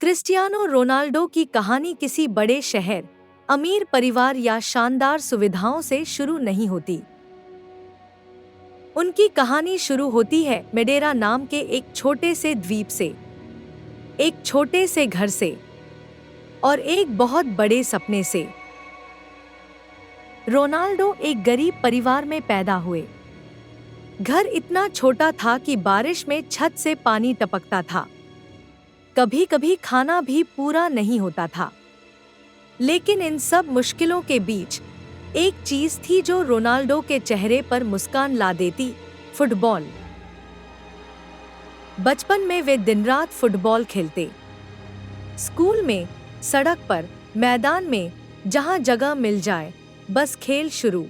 Cristiano Ronaldo की कहानी किसी बड़े शहर, अमीर परिवार या शानदार सुविधाओं से शुरू नहीं होती। उनकी कहानी शुरू होती है मेडेरा नाम के एक छोटे से द्वीप से, एक छोटे से घर से और एक बहुत बड़े सपने से। रोनाल्डो एक गरीब परिवार में पैदा हुए। घर इतना छोटा था कि बारिश में छत से पानी टपकता था। कभी कभी खाना भी पूरा नहीं होता था। लेकिन इन सब मुश्किलों के बीच एक चीज थी जो रोनाल्डो के चेहरे पर मुस्कान ला देती, फुटबॉल। बचपन में वे दिन रात फुटबॉल खेलते। स्कूल में, सड़क पर, मैदान में, जहां जगह मिल जाए, बस खेल शुरू।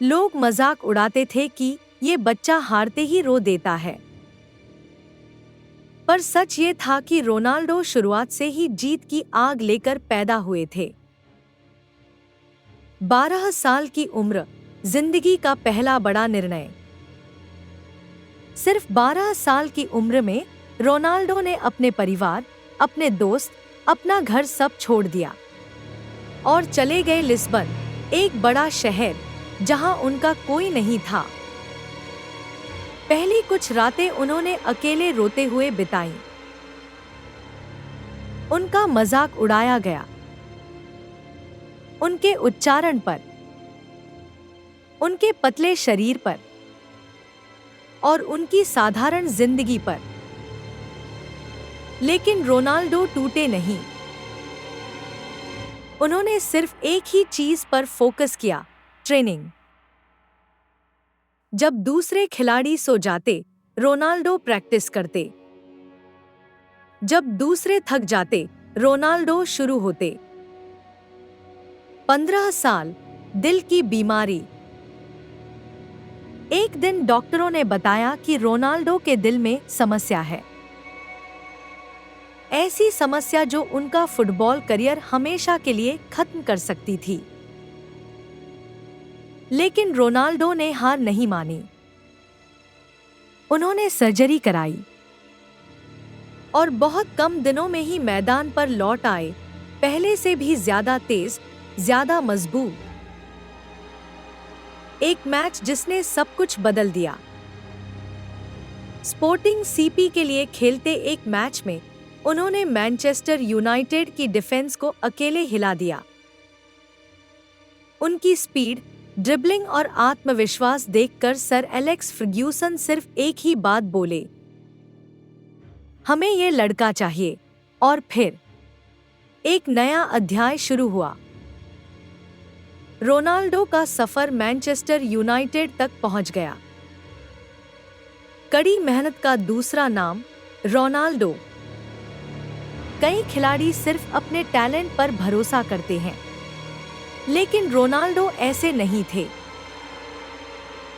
लोग मजाक उड़ाते थे कि ये बच्चा हारते ही रो देता है। पर सच ये था कि रोनाल्डो शुरुआत से ही जीत की आग लेकर पैदा हुए थे। 12 साल की उम्र, जिंदगी का पहला बड़ा निर्णय। सिर्फ 12 साल की उम्र में रोनाल्डो ने अपने परिवार, अपने दोस्त, अपना घर सब छोड़ दिया और चले गए लिस्बन, एक बड़ा शहर जहां उनका कोई नहीं था। पहली कुछ रातें उन्होंने अकेले रोते हुए बिताईं। उनका मजाक उड़ाया गया, उनके उच्चारण पर, उनके पतले शरीर पर और उनकी साधारण जिंदगी पर। लेकिन रोनाल्डो टूटे नहीं। उन्होंने सिर्फ एक ही चीज पर फोकस किया, ट्रेनिंग। जब दूसरे खिलाड़ी सो जाते, रोनाल्डो प्रैक्टिस करते। जब दूसरे थक जाते, रोनाल्डो शुरू होते। 15 साल, दिल की बीमारी। एक दिन डॉक्टरों ने बताया कि रोनाल्डो के दिल में समस्या है। ऐसी समस्या जो उनका फुटबॉल करियर हमेशा के लिए खत्म कर सकती थी। लेकिन रोनाल्डो ने हार नहीं मानी। उन्होंने सर्जरी कराई और बहुत कम दिनों में ही मैदान पर लौट आए, पहले से भी ज्यादा तेज, ज्यादा मजबूत। एक मैच जिसने सब कुछ बदल दिया। स्पोर्टिंग सीपी के लिए खेलते एक मैच में उन्होंने मैनचेस्टर यूनाइटेड की डिफेंस को अकेले हिला दिया। उनकी स्पीड, ड्रिबलिंग और आत्मविश्वास देखकर सर एलेक्स फर्ग्यूसन सिर्फ एक ही बात बोले, हमें ये लड़का चाहिए। और फिर एक नया अध्याय शुरू हुआ। रोनाल्डो का सफर मैनचेस्टर यूनाइटेड तक पहुंच गया। कड़ी मेहनत का दूसरा नाम, रोनाल्डो। कई खिलाड़ी सिर्फ अपने टैलेंट पर भरोसा करते हैं, लेकिन रोनाल्डो ऐसे नहीं थे।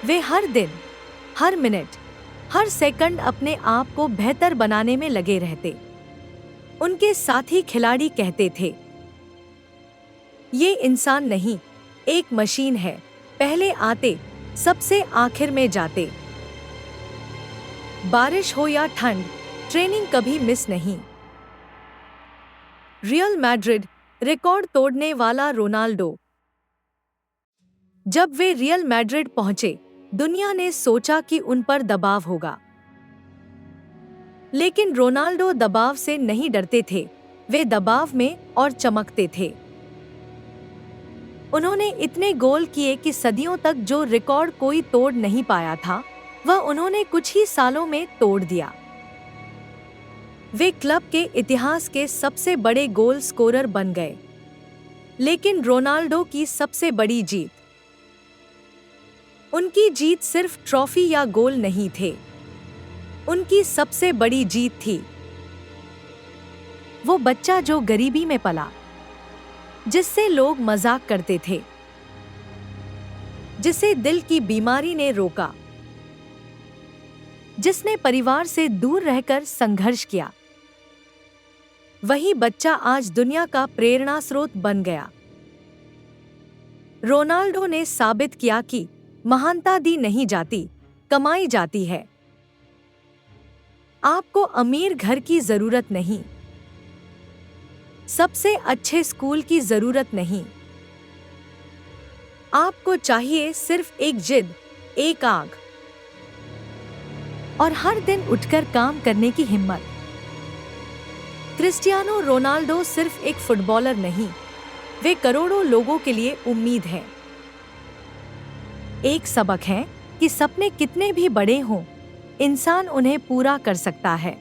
वे हर दिन, हर मिनट, हर सेकंड अपने आप को बेहतर बनाने में लगे रहते। उनके साथी खिलाड़ी कहते थे, ये इंसान नहीं, एक मशीन है, पहले आते, सबसे आखिर में जाते। बारिश हो या ठंड, ट्रेनिंग कभी मिस नहीं। रियल मैड्रिड, रिकॉर्ड तोड़ने वाला रोनाल्डो। जब वे रियल मैड्रिड पहुंचे, दुनिया ने सोचा कि उन पर दबाव होगा। लेकिन रोनाल्डो दबाव से नहीं डरते थे, वे दबाव में और चमकते थे। उन्होंने इतने गोल किए कि सदियों तक जो रिकॉर्ड कोई तोड़ नहीं पाया था, वह उन्होंने कुछ ही सालों में तोड़ दिया। वे क्लब के इतिहास के सबसे बड़े गोल स्कोरर बन गए। लेकिन रोनाल्डो की सबसे बड़ी जीत, उनकी जीत सिर्फ ट्रॉफी या गोल नहीं थे। उनकी सबसे बड़ी जीत थी वो बच्चा जो गरीबी में पला, जिससे लोग मजाक करते थे, जिसे दिल की बीमारी ने रोका, जिसने परिवार से दूर रहकर संघर्ष किया। वही बच्चा आज दुनिया का प्रेरणा स्रोत बन गया। रोनाल्डो ने साबित किया कि महानता दी नहीं जाती, कमाई जाती है। आपको अमीर घर की जरूरत नहीं, सबसे अच्छे स्कूल की जरूरत नहीं। आपको चाहिए सिर्फ एक जिद, एक आग और हर दिन उठकर काम करने की हिम्मत। क्रिस्टियानो रोनाल्डो सिर्फ एक फुटबॉलर नहीं, वे करोड़ों लोगों के लिए उम्मीद हैं। एक सबक है कि सपने कितने भी बड़े हों, इंसान उन्हें पूरा कर सकता है।